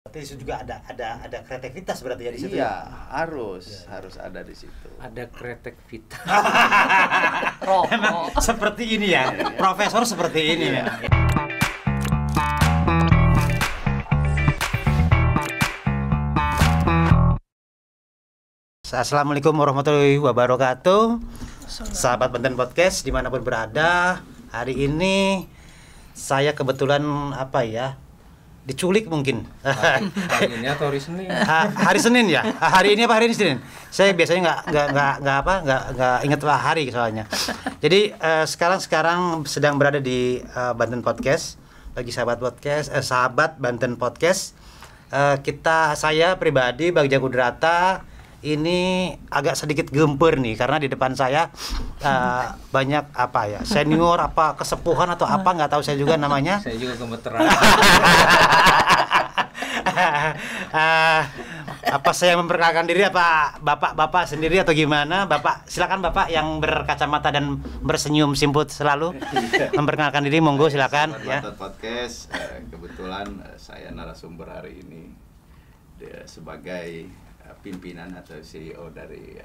Berarti itu juga ada kreativitas berarti ya di situ. Iya, harus ada di situ. Ada kreativitas. Memang seperti ini ya. Profesor seperti ini ya. Assalamualaikum warahmatullahi wabarakatuh. Sahabat Banten Podcast dimanapun berada, hari ini saya kebetulan diculik mungkin. Hari ini atau hari Senin? Hari Senin ya. Hari ini apa hari ini Senin? Saya biasanya nggak ingat hari soalnya. Jadi sekarang sedang berada di Banten Podcast. Bagi sahabat Banten Podcast, saya pribadi Bagja Kudrata ini agak sedikit gempur nih karena di depan saya banyak senior kesepuhan atau nggak tahu saya juga namanya. Saya juga gemeteran. Saya memperkenalkan diri bapak sendiri atau gimana? Silakan Bapak yang berkacamata dan bersenyum simput selalu memperkenalkan diri, monggo silakan ya. Podcast kebetulan saya narasumber hari ini sebagai pimpinan atau CEO dari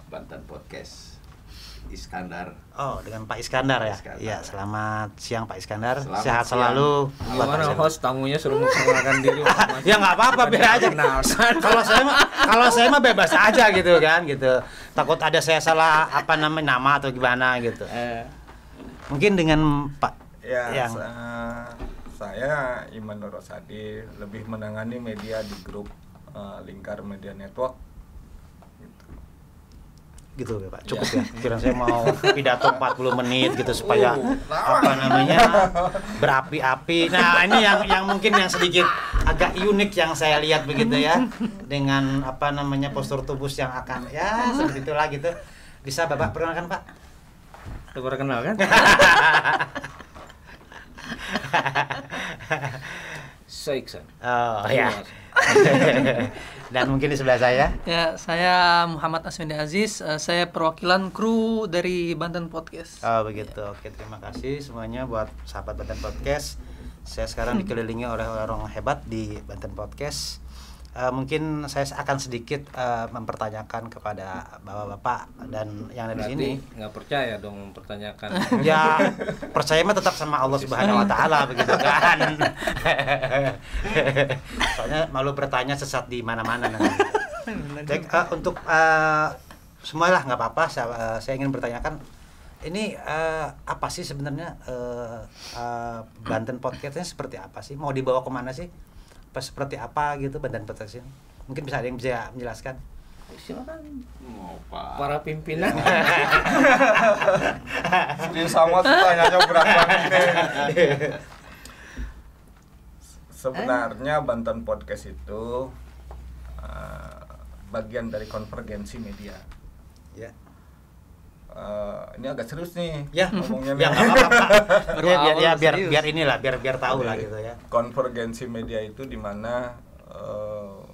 Banten Podcast, Iskandar. Oh, dengan Pak Iskandar ya. Iya, selamat siang Pak Iskandar. Sehat siang. Selalu. Gimana host tamunya suruh memperkenalkan diri? Ya nggak apa-apa, biar aja. Kalau saya mah bebas aja gitu kan, gitu. Takut ada saya salah nama atau gimana gitu. Mungkin dengan Pak ya, saya Iman Nurosadi, lebih menangani media di grup Lingkar Media Network gitu ya Pak, cukup ya. Kira saya mau pidato 40 menit gitu supaya berapi-api. Nah, ini yang mungkin yang sedikit agak unik yang saya lihat begitu ya, dengan postur tubuh yang akan ya seperti itulah gitu. Bisa Bapak perkenalkan Pak? Udah perkenalkan? Saiksan. Oh ya. Dan mungkin di sebelah saya. Ya, saya Muhammad Aswindi Aziz. Saya perwakilan kru dari Banten Podcast. Oh begitu. Oke, terima kasih semuanya buat sahabat Banten Podcast. Saya sekarang dikelilingi oleh orang hebat di Banten Podcast. Mungkin saya akan sedikit mempertanyakan kepada bapak-bapak dan yang ada di sini. Nggak percaya dong mempertanyakan. Ya, percaya mah tetap sama Allah Subhanahu Wa Taala begitu kan. Soalnya malu bertanya sesat di mana-mana nanti. Baik, untuk semualah nggak apa-apa. Saya ingin bertanyakan ini apa sih sebenarnya Banten Podcastnya seperti apa sih? Mau dibawa kemana sih? Seperti apa gitu Banten Podcast ini? Mungkin bisa ada yang bisa menjelaskan? Silakan. Para pimpinan. Serius sama tanyanya berat banget nih. Sebenarnya Banten Podcast itu bagian dari konvergensi media. Ya. Ini agak serius nih. Ya, ngomongnya. Ya biar tahu lah gitu ya. Konvergensi media itu di mana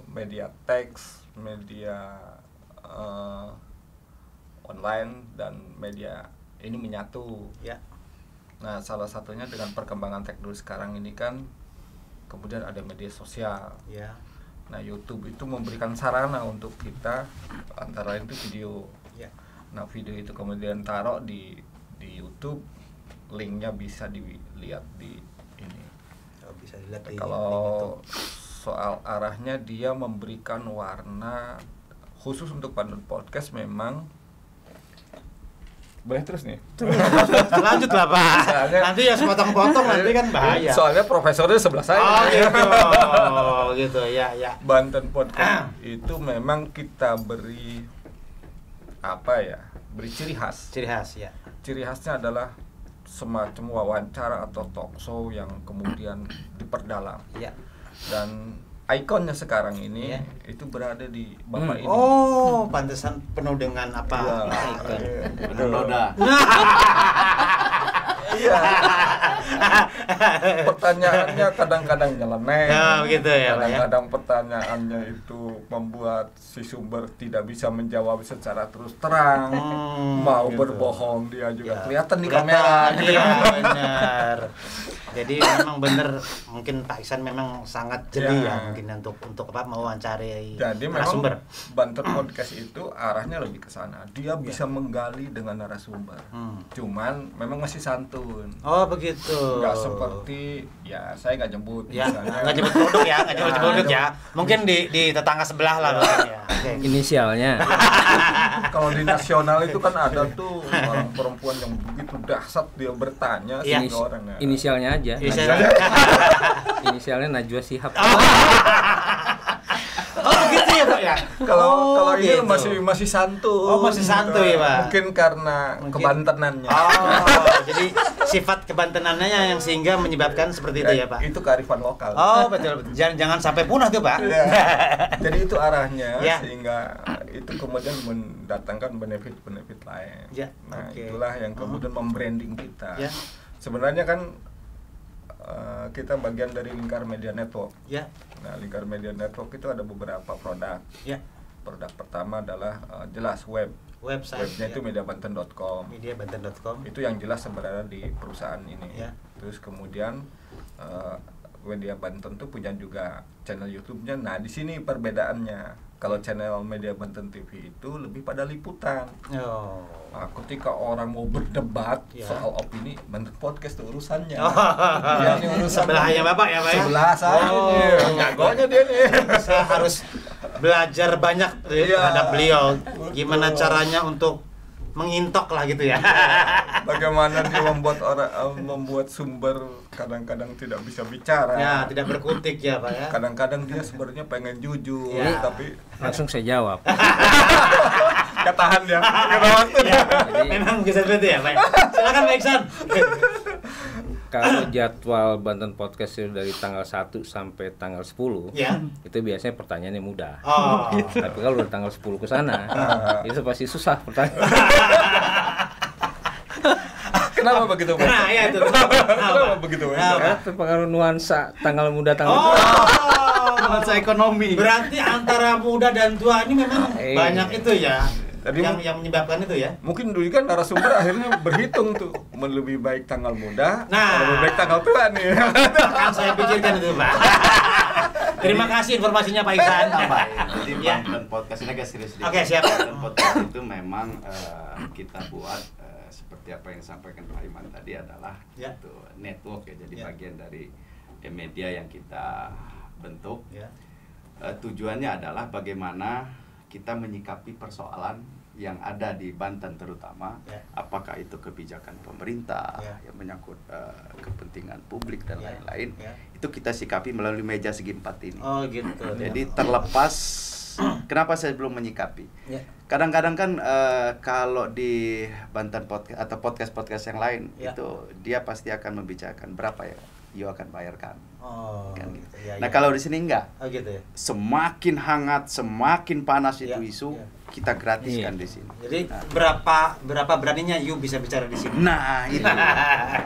media teks, media online dan media ini menyatu. Ya. Nah, salah satunya dengan perkembangan teknologi sekarang ini kan kemudian ada media sosial. Ya. Nah, YouTube itu memberikan sarana untuk kita antara lain itu video. Ya. Nah, video itu kemudian taruh di YouTube, linknya bisa dilihat di ini. Oh, bisa dilihat di Kalau soal arahnya dia memberikan warna khusus untuk Banten Podcast memang. Boleh terus nih? Lanjut lah Pak. Nanti ya sepotong-potong nanti kan bahaya. Soalnya profesornya sebelah saya. Oh gitu ya. Banten Podcast itu memang kita beri beri ciri khas. Ciri khas ya. Ciri khasnya adalah semacam wawancara atau talk show yang kemudian diperdalam. Ya. Dan ikonnya sekarang ini itu berada di Bapak ini. Oh, pantesan penuh dengan Iya. Penuh noda. Iya. Pertanyaannya kadang-kadang nyeleneh. Ya, begitu ya, Pak, ya. Kadang-kadang pertanyaannya itu membuat si sumber tidak bisa menjawab secara terus terang. Mau gitu. berbohong dia juga Ya, kelihatan di kelihatan, kamera gitu iya, kan. benar. Jadi memang benar, mungkin Pak Iksan memang sangat jeli Ya. ya mungkin untuk apa mewawancarai Jadi memang narasumber. Banten Podcast itu arahnya lebih ke sana. Dia bisa menggali dengan narasumber. Cuman memang masih santun. Oh begitu. Nggak seperti ya saya nggak nyebut Ya, misalnya. nggak nyebut produk ya, nggak nyebut produk ya. Mungkin di tetangga sebelah lah mungkin ya. Oke. Inisialnya. Kalau di nasional itu kan ada tuh orang perempuan yang begitu dahsyat dia bertanya Iya. sehingga orang ya. Inisialnya aja. Inisialnya Najwa Shihab. Oh begitu ya Pak ya. Kalau ini gitu. masih santuy. Oh, masih santuy, Pak. Mungkin karena kebantenannya. Oh, jadi sifat kebantenannya yang sehingga menyebabkan seperti itu ya Pak. Itu kearifan lokal. Oh betul betul. Jangan sampai punah tuh Pak. Ya. Jadi itu arahnya Ya. sehingga itu kemudian mendatangkan benefit-benefit lain. Ya, Nah, oke. itulah yang kemudian membranding kita. Ya. Sebenarnya kan kita bagian dari Lingkar Media Network. Ya, Nah, Lingkar Media Network itu ada beberapa produk. ya. Produk pertama adalah jelas web. Website. Webnya itu mediabanten.com. mediabanten.com. Itu yang jelas sebenarnya di perusahaan ini. Ya. Terus kemudian Media Banten tuh punya juga channel YouTube-nya. Nah, di sini perbedaannya. Kalau channel Media Banten TV itu lebih pada liputan. Oh. Nah, ketika orang mau berdebat Ya. soal opini, Banten Podcast itu urusannya. Oh. Dia ini urusan Sebelahnya Bapak ya Pak ya? Sebelah saya Oh. nih. Jagonya dia nih. Saya harus belajar banyak Iya. terhadap beliau. Betul. Gimana caranya untuk mengintok lah gitu ya. Bagaimana dia membuat sumber kadang-kadang tidak bisa bicara. Ya, tidak berkutik ya Pak ya. Kadang-kadang dia sebenarnya pengen jujur, Ya. tapi Langsung saya jawab. nggak tahan dia. Nggak tahan. Ya, memang bisa seperti ya Pak. Silakan Pak Iksan. Kalau jadwal Banten Podcast itu dari tanggal 1 sampai tanggal 10, Ya. itu biasanya pertanyaannya mudah. Oh. Tapi kalau udah tanggal 10 ke sana, itu pasti susah pertanyaan. Kenapa begitu, Pak? Nah, ya itu. Kenapa begitu, Pak? Kenapa? Karena terpengaruh nuansa tanggal muda tanggal Oh. tua. Nuansa ekonomi. Berarti antara muda dan tua ini memang banyak itu ya. Jadi yang menyebabkan itu ya. Mungkin dulu kan narasumber akhirnya berhitung tuh, lebih baik tanggal muda, Nah. lebih baik tanggal tua nih. Akan saya pikirkan itu Pak. Terima kasih informasinya Pak Iksan. Jadi Ya. Banten Podcast ini agak serius sedikit. Oke, siap. Banten Podcast itu memang kita buat seperti apa yang disampaikan Pak Iman tadi adalah Ya. itu network ya. Jadi Ya. bagian dari media yang kita bentuk. Ya. Tujuannya adalah bagaimana kita menyikapi persoalan yang ada di Banten terutama, Ya. apakah itu kebijakan pemerintah Ya. yang menyangkut kepentingan publik dan Ya. lain-lain, Ya. itu kita sikapi melalui meja segi empat ini. Oh gitu. Jadi terlepas kenapa saya belum menyikapi. Ya. Kadang-kadang kan kalau di Banten Podcast atau podcast-podcast yang lain Ya. itu dia pasti akan membicarakan berapa ya you akan bayarkan. Oh. Kan Gitu. gitu. Ya, Nah, ya. kalau di sini enggak. Oh gitu ya. Semakin hangat, semakin panas itu Ya, isu, ya. kita gratiskan Iya. di sini. Jadi Nah. berapa beraninya you bisa bicara di sini? Nah, itu.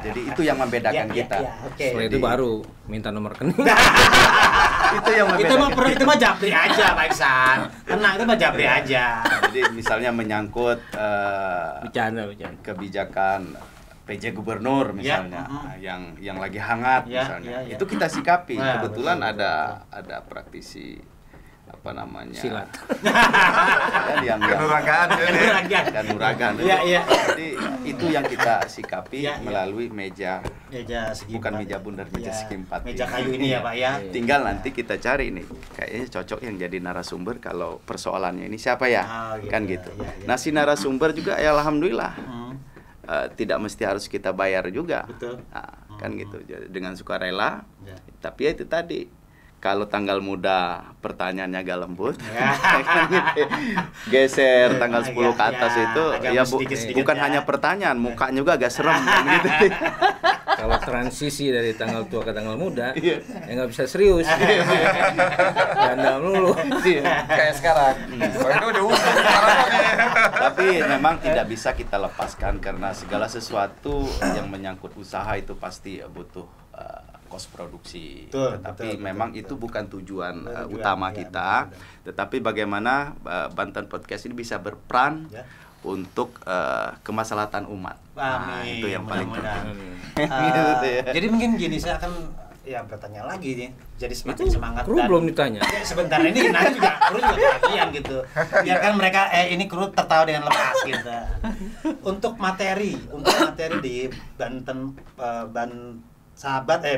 Jadi itu yang membedakan Ya, ya, kita. ya, oke. Setelah itu Jadi- baru minta nomor rekening. Itu yang Itu mah membedakan. itu mah japri aja Pak Iksan. Tenang, itu mah japri aja. Jadi misalnya menyangkut Bercanda. kebijakan PJ Gubernur Ya, misalnya, yang lagi hangat Ya, misalnya, ya, ya. itu kita sikapi. Nah, Kebetulan betul, ada praktisi apa namanya Silat. kan yang Kanuragan. kanuragan. Iya, iya. Jadi itu yang kita sikapi Iya, iya. melalui meja, Meja segi bukan empat. meja bundar, meja Ya, segi empat meja ini. kayu ini ya Pak ya. Tinggal nanti kita cari nih, kayaknya cocok yang jadi narasumber kalau persoalannya ini siapa ya, Ah, gitu kan ya, gitu. ya, ya. Nah si narasumber juga ya alhamdulillah. Hmm, Tidak mesti harus kita bayar juga. Betul. Nah, kan gitu. Jadi dengan sukarela. Ya. Tapi ya itu tadi Kalau tanggal muda pertanyaannya agak lembut, kan gitu. Geser tanggal 10 ke atas itu ya bukan hanya pertanyaan, mukanya juga agak serem gitu. Kalau transisi dari tanggal tua ke tanggal muda, ya nggak bisa serius. Ganda melulu. Kayak sekarang. Itu udah Tapi memang tidak bisa kita lepaskan karena segala sesuatu yang menyangkut usaha itu pasti butuh kos produksi. Tetapi memang itu bukan tujuan utama kita. Tetapi bagaimana Banten Podcast ini bisa berperan untuk kemaslahatan umat. Nah, itu yang paling penting. Jadi mungkin gini, saya akan bertanya lagi nih. Jadi semakin semangat. Kru belum ditanya. Sebentar ini nanya juga, kru juga kebagian gitu. Biarkan mereka ini kru tertawa dengan lepas gitu. Untuk materi di Banten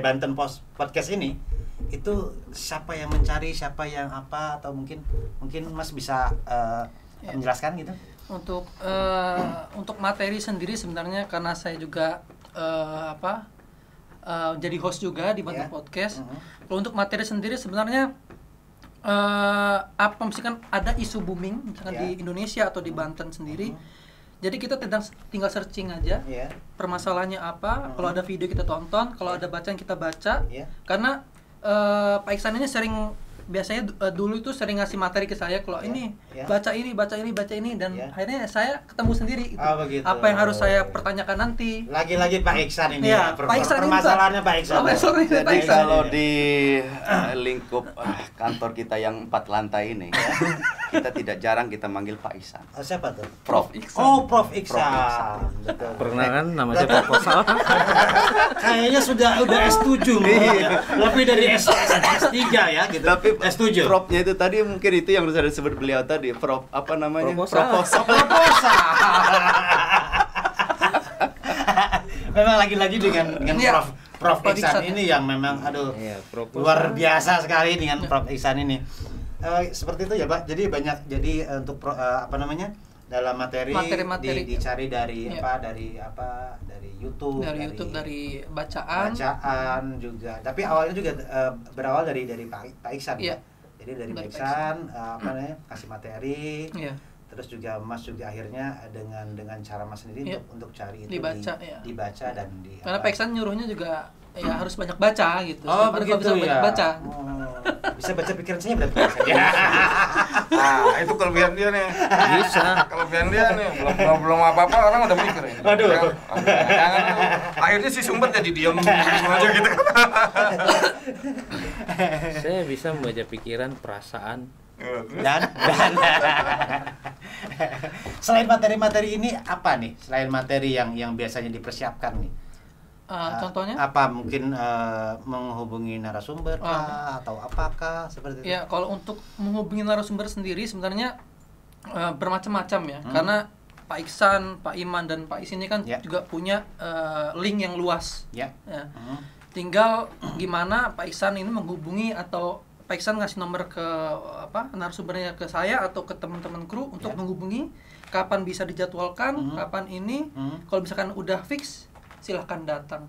Banten Podcast ini itu siapa yang mencari, siapa yang apa, atau mungkin Mas bisa menjelaskan gitu. Untuk materi sendiri sebenarnya karena saya juga jadi host juga di Banten Podcast. Kalau untuk materi sendiri sebenarnya misalkan ada isu booming misalkan di Indonesia atau di Banten sendiri. Jadi kita tinggal searching aja permasalahannya apa. Kalau ada video kita tonton, kalau ada bacaan kita baca. Karena Pak Iksan ini biasanya dulu itu sering ngasih materi ke saya kalau ini baca ini dan akhirnya saya ketemu sendiri itu. Apa yang harus saya pertanyakan nanti. Lagi-lagi Pak Iksan ini Pak Iksan permasalahannya Pak Iksan. Jadi kalau di lingkup kantor kita yang 4 lantai ini kita tidak jarang kita manggil Pak Iksan. Siapa tuh? Prof Iksan. Oh, Prof Iksan. Betul. Pernah kan namanya proposal? Kayaknya sudah S7 lebih dari S3 ya gitu. Tapi S7. Profnya itu tadi mungkin itu yang sudah disebut beliau tadi, Prof apa namanya? Proposal. Memang lagi-lagi dengan Prof Iksan ini yang memang luar biasa sekali dengan Prof Iksan ini. Seperti itu ya Pak. Jadi banyak untuk dalam materi. Dicari dari dari YouTube, dari bacaan juga. Tapi awalnya juga berawal dari Pak Iksan. Jadi dari Pak Iksan kasih materi. Terus juga Mas juga akhirnya dengan cara Mas sendiri untuk cari itu dibaca dan karena Pak Iksan nyuruhnya juga harus banyak baca gitu. Oh, begitu bisa banyak baca. Bisa baca pikiran saya berarti. Itu kelebihan dia nih. Bisa. Kelebihan dia nih. Belum apa-apa orang udah mikir ya. Waduh. Akhirnya si sumber jadi diam aja gitu. Saya bisa membaca pikiran, perasaan, dan selain materi-materi ini apa nih? Selain materi yang biasanya dipersiapkan nih. Contohnya? Apa mungkin menghubungi narasumber atau apakah seperti itu? Ya, kalau untuk menghubungi narasumber sendiri sebenarnya bermacam-macam ya. Karena Pak Iksan, Pak Iman dan Pak Is ini kan juga punya link yang luas. Tinggal gimana Pak Iksan ini menghubungi atau Pak Iksan ngasih nomor ke narasumbernya ke saya atau ke teman-teman kru untuk menghubungi kapan bisa dijadwalkan, kapan ini. Kalau misalkan udah fix silahkan datang.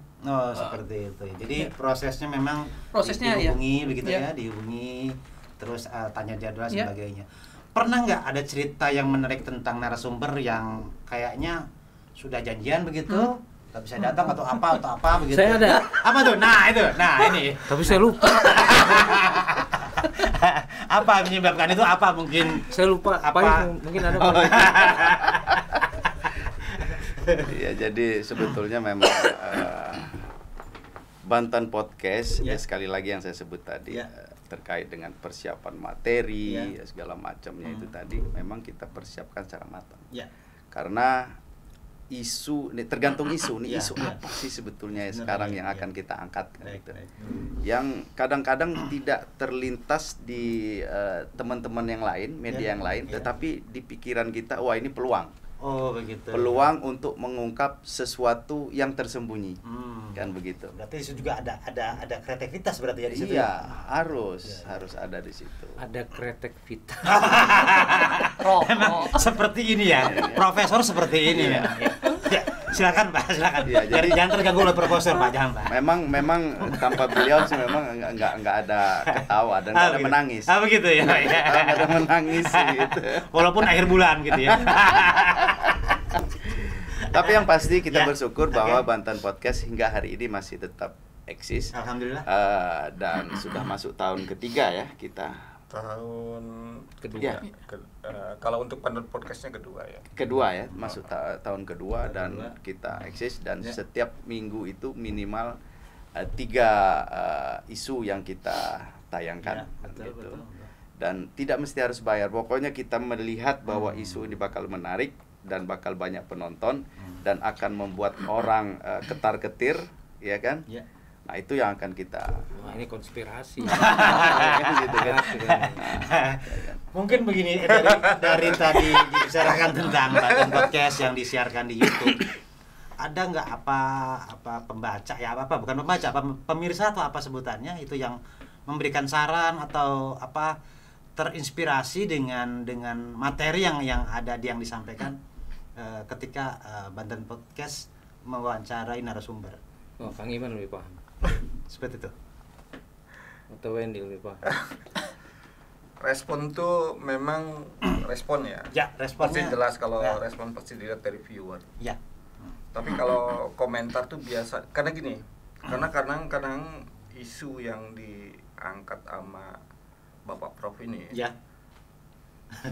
Seperti itu. Jadi prosesnya memang dihubungi begitu dihubungi terus tanya jadwal sebagainya. Pernah nggak ada cerita yang menarik tentang narasumber yang kayaknya sudah janjian begitu nggak bisa datang atau apa begitu? Saya ada. Apa tuh? Nah ini. Tapi saya lupa. Apa menyebabkan itu? Apa mungkin? Saya lupa. Apa? Mungkin ada. Ya, jadi sebetulnya memang Banten Podcast sekali lagi yang saya sebut tadi terkait dengan persiapan materi segala macamnya itu tadi memang kita persiapkan secara matang. Karena isu ini tergantung isu isu apa sih sebetulnya sekarang yang akan kita angkat gitu. Yang kadang-kadang tidak terlintas di teman-teman yang lain, media yang lain, tetapi di pikiran kita wah ini peluang. Oh begitu. Peluang untuk mengungkap sesuatu yang tersembunyi, kan begitu. Berarti itu juga ada kreativitas berarti ya di situ. Iya, harus ada di situ. Ada kreativitas. Memang seperti ini ya, profesor seperti ini ya. Silakan Pak, silakan. Ya, jadi jangan terganggu oleh profesor Pak, jangan Pak. Memang tanpa beliau sih memang nggak ada ketawa dan nggak ada menangis. Begitu ya. Nggak ada menangis gitu. Walaupun akhir bulan gitu ya. Tapi yang pasti kita bersyukur bahwa Banten Podcast hingga hari ini masih tetap eksis. Alhamdulillah. Dan sudah masuk tahun ketiga ya kita. Tahun kedua. Ya. Kalau untuk Banten Podcastnya kedua ya. Kedua ya, masuk tahun kedua dan kita eksis dan setiap minggu itu minimal 3 isu yang kita tayangkan. Betul. Dan tidak mesti harus bayar. Pokoknya kita melihat bahwa isu ini bakal menarik dan bakal banyak penonton dan akan membuat orang ketar-ketir, ya kan? Ya. Nah, itu yang akan kita. Wah, ini konspirasi. Gitu kan. Mungkin begini, dari tadi dibicarakan tentang Banten Podcast yang disiarkan di YouTube. Ada nggak apa pembaca ya, bukan pembaca, pemirsa atau apa sebutannya itu yang memberikan saran atau apa terinspirasi dengan materi yang yang disampaikan ketika Banten Podcast mewawancarai narasumber. Oh, Kang Iman lebih paham. Seperti itu. Atau Wendy lebih paham. Respon tuh memang respon ya. Ya, responnya. Pasti jelas kalau respon pasti dilihat dari viewer. Ya. Tapi kalau komentar tuh biasa, karena gini, karena kadang-kadang isu yang diangkat sama Bapak Prof ini, Ya.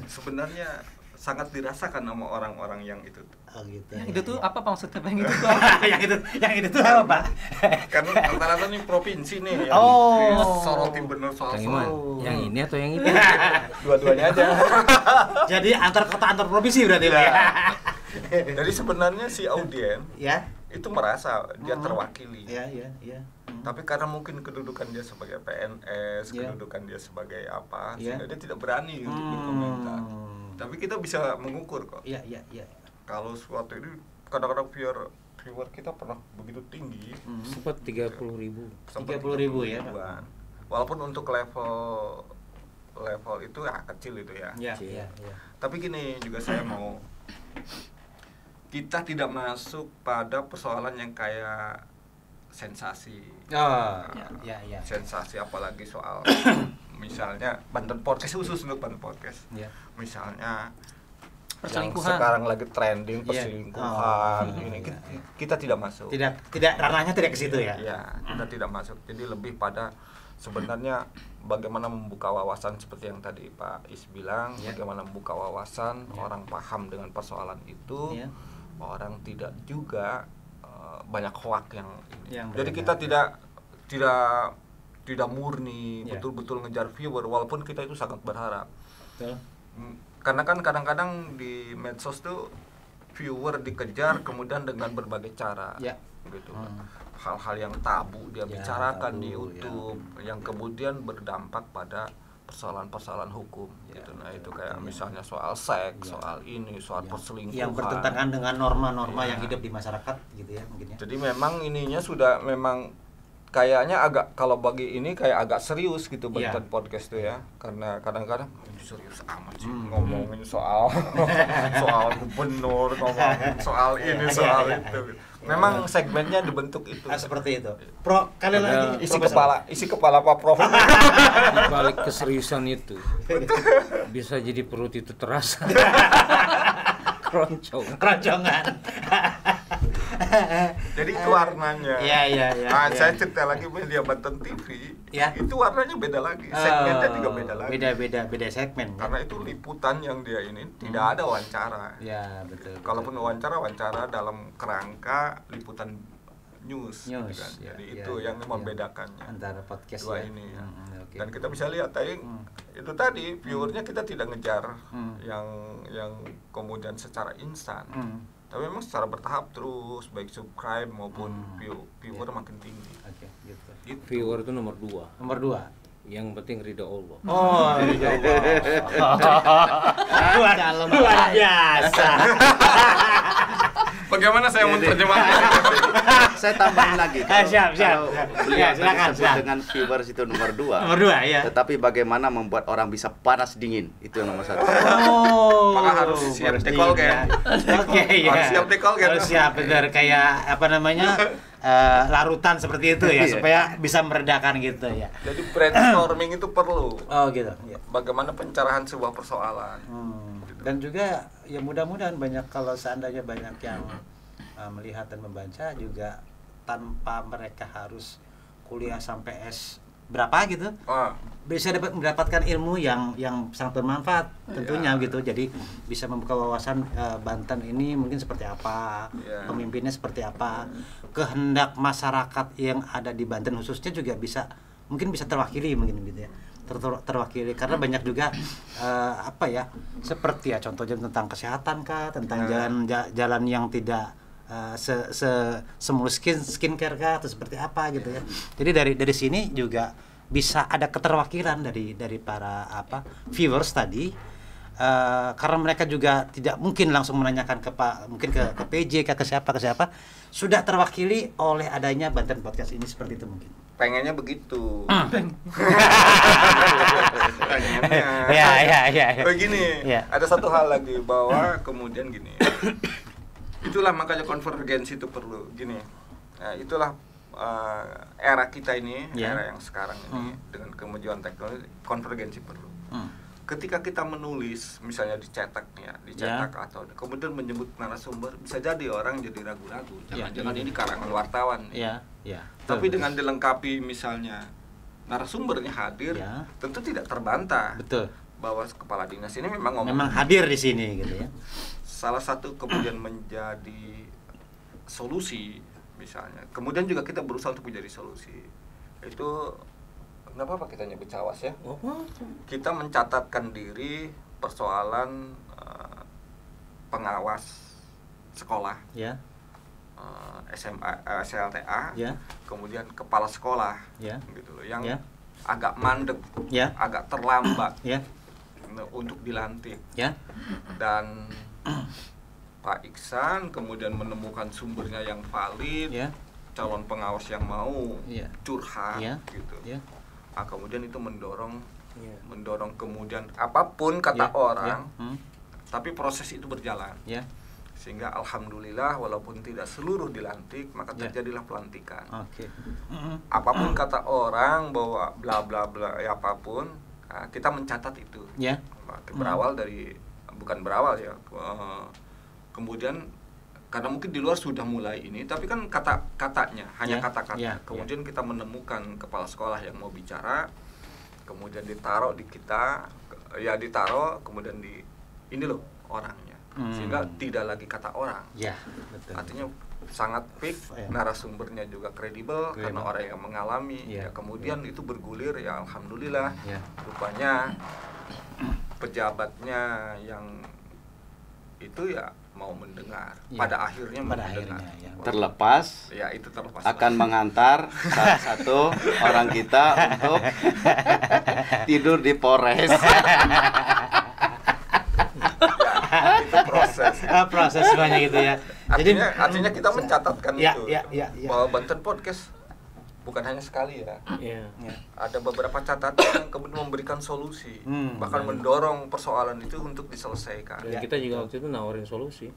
sebenarnya sangat dirasakan sama orang-orang yang itu. Oh gitu. Yang itu tuh apa Pak maksudnya? Yang itu tuh apa? yang itu tuh apa Pak? Karena rata-rata nih provinsi nih yang soroti bener soal Kang Iman, yang ini atau yang itu? dua-duanya aja. Jadi antar kota antar provinsi berarti Pak. Jadi sebenarnya si audien Ya. itu merasa dia terwakili. Ya. Tapi karena mungkin kedudukan dia sebagai PNS, kedudukan dia sebagai apa, sehingga dia tidak berani untuk berkomentar. Tapi kita bisa mengukur kok. Iya. Kalau suatu ini kadang-kadang viewer kita pernah begitu tinggi, Sempat 30.000. 30.000 ya. Walaupun untuk level itu ya kecil itu ya. Iya. Tapi gini juga saya mau, kita tidak masuk pada persoalan yang kayak sensasi. Ya. Sensasi apalagi soal misalnya Banten Podcast, khusus untuk Banten Podcast. Ya. Misalnya yang Perselingkuhan. sekarang lagi trending perselingkuhan, ini kita tidak masuk. Tidak ranahnya tidak ke situ ya. Iya, kita tidak masuk. Jadi lebih pada sebenarnya bagaimana membuka wawasan seperti yang tadi Pak Is bilang, bagaimana membuka wawasan, orang paham dengan persoalan itu, orang tidak juga banyak hoak yang ini. Jadi kita tidak murni betul-betul ngejar viewer, walaupun kita itu sangat berharap. Karena kan kadang-kadang di medsos tuh viewer dikejar kemudian dengan berbagai cara, gitu. Hal-hal yang tabu dia bicarakan di YouTube, yang kemudian berdampak pada persoalan-persoalan hukum, gitu. Nah itu kayak misalnya soal seks, soal ini, soal perselingkuhan, yang bertentangan dengan norma-norma yang hidup di masyarakat, gitu ya mungkin ya. Jadi memang ininya sudah memang kayaknya agak, kalau bagi ini kayak agak serius gitu Banten Podcast tuh ya, karena kadang-kadang serius amat sih ngomongin soal gubernur, ngomongin soal ini, soal itu. Memang segmennya dibentuk itu. Seperti itu. Kalian lagi isi kepala Pak Prof. Di balik keseriusan itu bisa jadi perut itu terasa keroncongan. Jadi itu warnanya. Iya. Nah, saya cerita lagi media Banten TV. Itu warnanya beda lagi. Segmennya juga beda lagi. Beda segmen. Karena itu liputan yang dia ini tidak ada wawancara. Ya, betul. Kalaupun wawancara dalam kerangka liputan news gitu kan. Jadi itu yang membedakannya antara podcast dua ini ya. Dan kita bisa lihat tadi itu tadi viewernya kita tidak ngejar yang kemudian secara instan. Tapi memang secara bertahap terus, baik subscribe maupun viewer makin tinggi. Gitu. Viewer itu nomor 2. Nomor 2. Yang penting ridho Allah. Oh, ridho Allah. Luar biasa. Bagaimana saya menerjemahkan? Saya tambahin lagi. Siap. Beliau Silakan. disebut dengan viewers itu nomor 2. Nomor 2 ya. Tetapi bagaimana membuat orang bisa panas dingin, itu yang nomor 1. Maka harus siap dekol kan. Oke, ya. Harus siap dekol kan. Harus siap, benar, kayak apa namanya? Larutan seperti itu ya, supaya bisa meredakan gitu ya. Jadi brainstorming itu perlu. Oh gitu. Ya. Bagaimana pencerahan sebuah persoalan. Dan juga ya mudah-mudahan banyak, kalau seandainya banyak yang melihat dan membaca juga tanpa mereka harus kuliah sampai S berapa gitu, bisa mendapatkan ilmu yang sangat bermanfaat tentunya gitu. Jadi bisa membuka wawasan Banten ini mungkin seperti apa, pemimpinnya seperti apa, kehendak masyarakat yang ada di Banten khususnya juga mungkin bisa terwakili mungkin gitu ya. Terwakili karena banyak juga apa ya, seperti ya contohnya tentang kesehatan kah, tentang jalan yang tidak semulus skincare kah, atau seperti apa gitu ya. Jadi dari sini juga bisa ada keterwakilan dari para viewers tadi, karena mereka juga tidak mungkin langsung menanyakan ke PJ ke siapa sudah terwakili oleh adanya Banten Podcast ini, seperti itu mungkin. Pengennya begitu. Ya. Begini, ada satu hal lagi bahwa kemudian gini. Itulah makanya konvergensi itu perlu. Gini. Nah, itulah era kita ini, era yang sekarang ini dengan kemajuan teknologi, konvergensi perlu. Ketika kita menulis, misalnya dicetak atau kemudian menyebut narasumber, bisa jadi orang jadi ragu-ragu. Jangan-jangan ini karangan wartawan. Tapi dengan dilengkapi misalnya narasumbernya hadir, tentu tidak terbantah. Betul. Bahwa kepala dinas ini memang hadir di sini gitu ya. Salah satu kemudian menjadi solusi misalnya. Kemudian juga kita berusaha untuk menjadi solusi. Itu nggak apa-apa kita nyebut cawas ya. Kita mencatatkan diri persoalan pengawas sekolah. SMA, SLTA, kemudian kepala sekolah, gitu loh, yang agak mandek, agak terlambat untuk dilantik, dan Pak Iksan kemudian menemukan sumbernya yang valid, calon pengawas yang mau curhat, gitu, kemudian itu mendorong kemudian apapun kata orang, tapi proses itu berjalan. Sehingga alhamdulillah walaupun tidak seluruh dilantik, maka terjadilah pelantikan. Apapun kata orang bahwa bla bla bla apapun, kita mencatat itu. Berawal dari kemudian karena mungkin di luar sudah mulai ini, tapi kan kata-katanya hanya kata-kata. Kemudian kita menemukan kepala sekolah yang mau bicara, kemudian ditaruh di kita, kemudian ini loh orangnya. Sehingga tidak lagi kata orang. Betul. Artinya sangat fix, narasumbernya juga kredibel karena orang yang mengalami. Kemudian itu bergulir, ya alhamdulillah. Rupanya pejabatnya yang itu mau mendengar. Pada akhirnya mendengar. Terlepas, itu terlepas akan mengantar salah satu orang kita untuk tidur di Polres. Itu proses semuanya gitu ya. Artinya kita mencatatkan itu bahwa Banten Podcast bukan hanya sekali ada beberapa catatan yang kemudian memberikan solusi, bahkan mendorong persoalan itu untuk diselesaikan. Dan kita juga waktu itu nawarin solusi.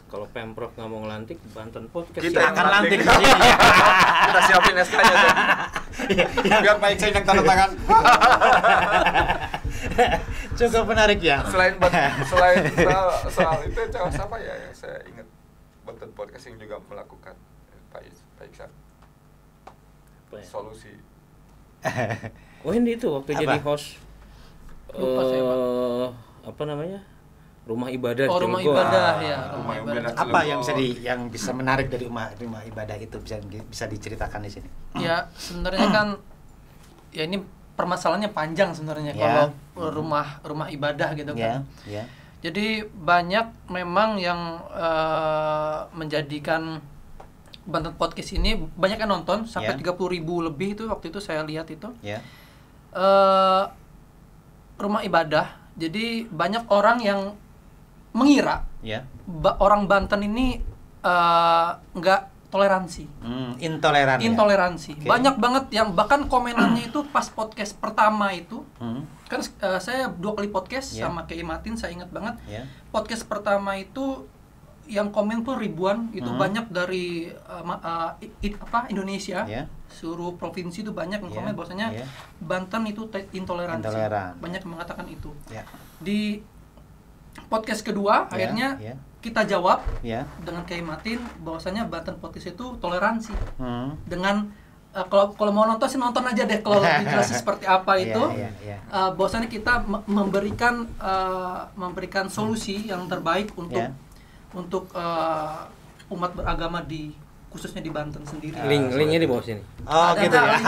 Kalau Pemprov nggak mau ngelantik, Banten Podcast kita akan lantik. Kita siapin SK-nya tuh. Biar Pak Iksan yang tanda tangan. Cukup menarik ya. Selain soal itu, siapa ya yang saya ingat Banten Podcast yang juga melakukan Pak Iksan solusi. Ini itu waktu jadi host apa namanya, rumah ibadah. Rumah ibadah ya. Rumah ibadah. Apa yang bisa menarik dari rumah ibadah itu bisa diceritakan di sini? Ya sebenarnya kan ini permasalahannya panjang sebenarnya kalau rumah ibadah gitu kan. Jadi banyak memang yang menjadikan Banten Podcast ini banyak yang nonton sampai 30.000 lebih itu waktu itu saya lihat itu. Rumah ibadah. Jadi banyak orang yang mengira orang Banten ini nggak toleransi. Intoleransi. Okay. Banyak banget yang bahkan komenannya itu pas podcast pertama itu. Kan saya 2 kali podcast sama Kiai Matin, saya ingat banget. Podcast pertama itu yang komen tuh ribuan, itu banyak dari Indonesia. Seluruh provinsi itu banyak yang komen bahwasanya Banten itu intoleransi. Banyak yang mengatakan itu. Di podcast kedua akhirnya kita jawab dengan Kiai Matin bahwasanya Banten Podcast itu toleransi. Dengan kalau mau nonton sih nonton aja deh kalau lebih jelas seperti apa itu. Bahwasanya kita memberikan solusi yang terbaik untuk umat beragama khususnya di Banten sendiri. Linknya di bawah sini. Oh gitu ya.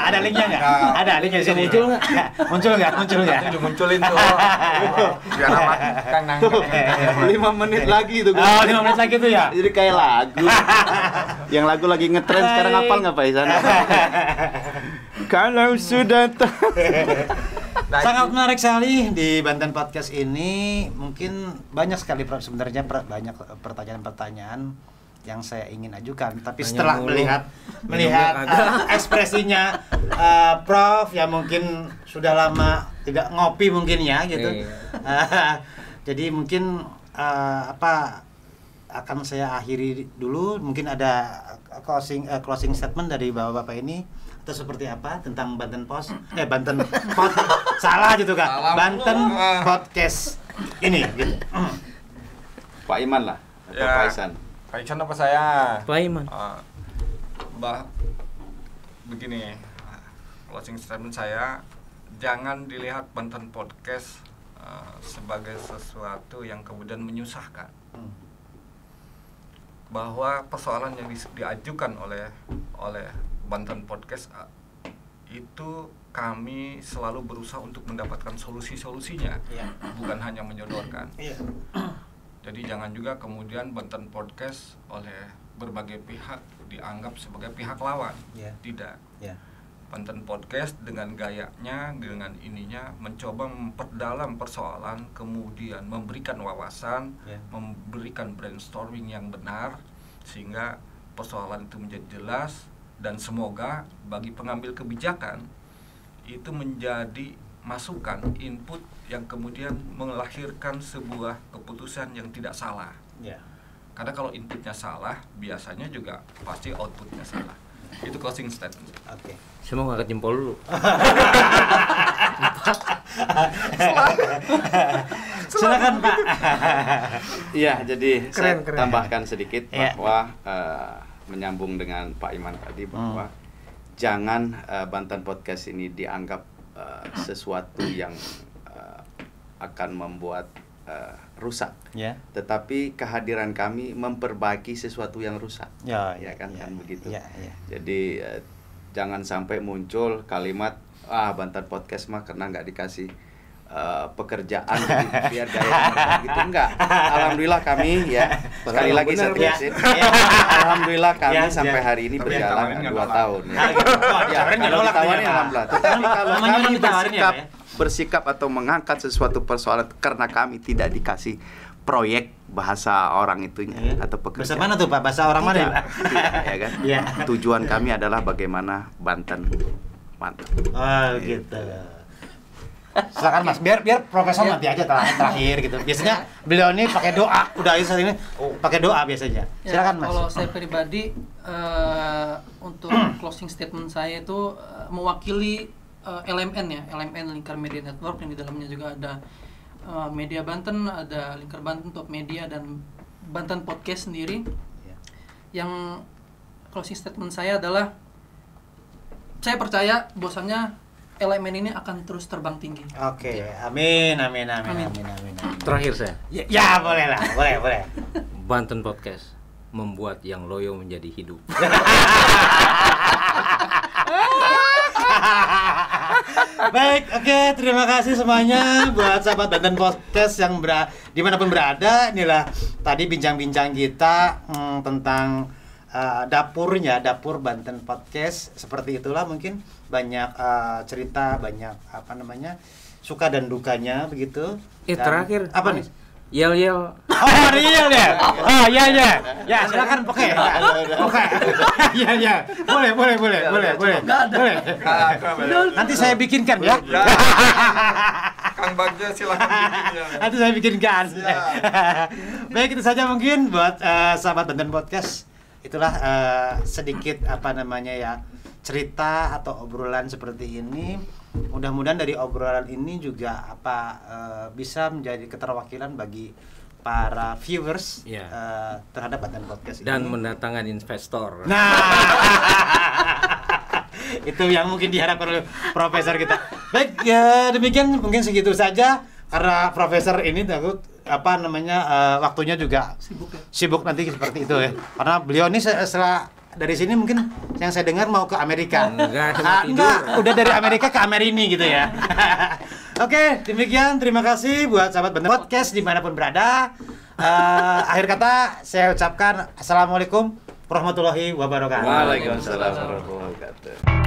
Ada linknya nggak? Ada linknya di sini. Muncul nggak? Itu munculin tuh. Biar amat Kang nangkep. 5 menit lagi itu. Oh 5 menit lagi tuh ya. Jadi kayak lagu. Yang lagu lagi ngetren sekarang, hafal nggak Pak Ihsan? Kalau sudah sangat menarik sekali di Banten Podcast ini. Mungkin banyak sekali sebenarnya banyak pertanyaan-pertanyaan yang saya ingin ajukan, tapi setelah melihat ekspresinya Prof yang mungkin sudah lama tidak ngopi mungkin ya gitu. Jadi mungkin akan saya akhiri dulu. Mungkin ada closing statement dari bapak-bapak ini atau seperti apa tentang Banten salah gitu kan, Banten Podcast ini gitu. Pak Iman lah atau Pak Ihsan. Pak Ihsan apa saya? Pak Iman. Begini, closing statement saya, jangan dilihat Banten Podcast sebagai sesuatu yang kemudian menyusahkan. Bahwa persoalan yang diajukan oleh Banten Podcast itu kami selalu berusaha untuk mendapatkan solusi-solusinya, bukan hanya menyodorkan. Jadi jangan juga kemudian Banten Podcast oleh berbagai pihak dianggap sebagai pihak lawan. Tidak. Banten Podcast dengan gayanya, dengan ininya mencoba memperdalam persoalan, kemudian memberikan wawasan, memberikan brainstorming yang benar sehingga persoalan itu menjadi jelas, dan semoga bagi pengambil kebijakan itu menjadi masukan, input yang kemudian melahirkan sebuah keputusan yang tidak salah. Karena kalau inputnya salah, biasanya juga pasti outputnya salah. Itu closing statement. Oke. Saya mau ngangkat jempol dulu. Silakan Pak. Iya, jadi saya tambahkan sedikit bahwa menyambung dengan Pak Iman tadi bahwa jangan Banten Podcast ini dianggap sesuatu yang akan membuat rusak, tetapi kehadiran kami memperbaiki sesuatu yang rusak, kan begitu. Jadi jangan sampai muncul kalimat Banten Podcast mah karena nggak dikasih pekerjaan biar gaya gitu, enggak. Alhamdulillah kami sekali lagi saya tegasin, alhamdulillah kami sampai hari ini berjalan 2 tahun alhamdulillah. Tetapi kalau kami bersikap atau mengangkat sesuatu persoalan karena kami tidak dikasih proyek bahasa orang itunya atau pekerjaan. Bahasa mana tuh Pak? Bahasa orang mana ya? Ya kan? Tujuan kami adalah bagaimana Banten mantap. Gitu. Silakan Mas, biar Profesor nanti aja terakhir gitu. Biasanya beliau ini pakai doa, udah saat ini pakai doa biasanya. Silakan Mas. Kalau saya pribadi untuk closing statement saya itu mewakili LMN LMN Lingkar Media Network, yang di dalamnya juga ada Media Banten, ada Lingkar Banten Top Media, dan Banten Podcast sendiri. Yang closing statement saya adalah saya percaya bahwasannya elemen ini akan terus terbang tinggi. Oke, amin. Terakhir saya. Ya boleh lah, boleh. Banten Podcast membuat yang loyo menjadi hidup. Baik, oke, terima kasih semuanya buat sahabat Banten Podcast yang dimanapun berada. Inilah tadi bincang-bincang kita tentang dapur Banten Podcast. Seperti itulah mungkin banyak cerita, banyak suka dan dukanya begitu. Terakhir apa nih? Yel. Oh, real ya. Oh, iya. Ya, silakan pakai. Oke. Iya. Boleh. Nanti saya bikinkan ya. Kang Bagja silakan bikin. Nanti saya bikinkan. Baik, itu saja mungkin buat sahabat Banten Podcast. Itulah sedikit cerita atau obrolan seperti ini. Mudah-mudahan dari obrolan ini juga bisa menjadi keterwakilan bagi para viewers terhadap Banten Podcast dan ini. mendatangkan investor. Nah, itu yang mungkin diharapkan oleh profesor kita. Baik, ya demikian mungkin segitu saja karena profesor ini takut waktunya juga sibuk nanti seperti itu ya. Karena beliau ini setelah dari sini mungkin yang saya dengar mau ke Amerika. Enggak, udah dari Amerika ke Amerini gitu ya. Oke, demikian. Terima kasih buat sahabat Banten Podcast dimanapun berada. Akhir kata saya ucapkan Assalamualaikum warahmatullahi wabarakatuh. Waalaikumsalam warahmatullahi wabarakatuh.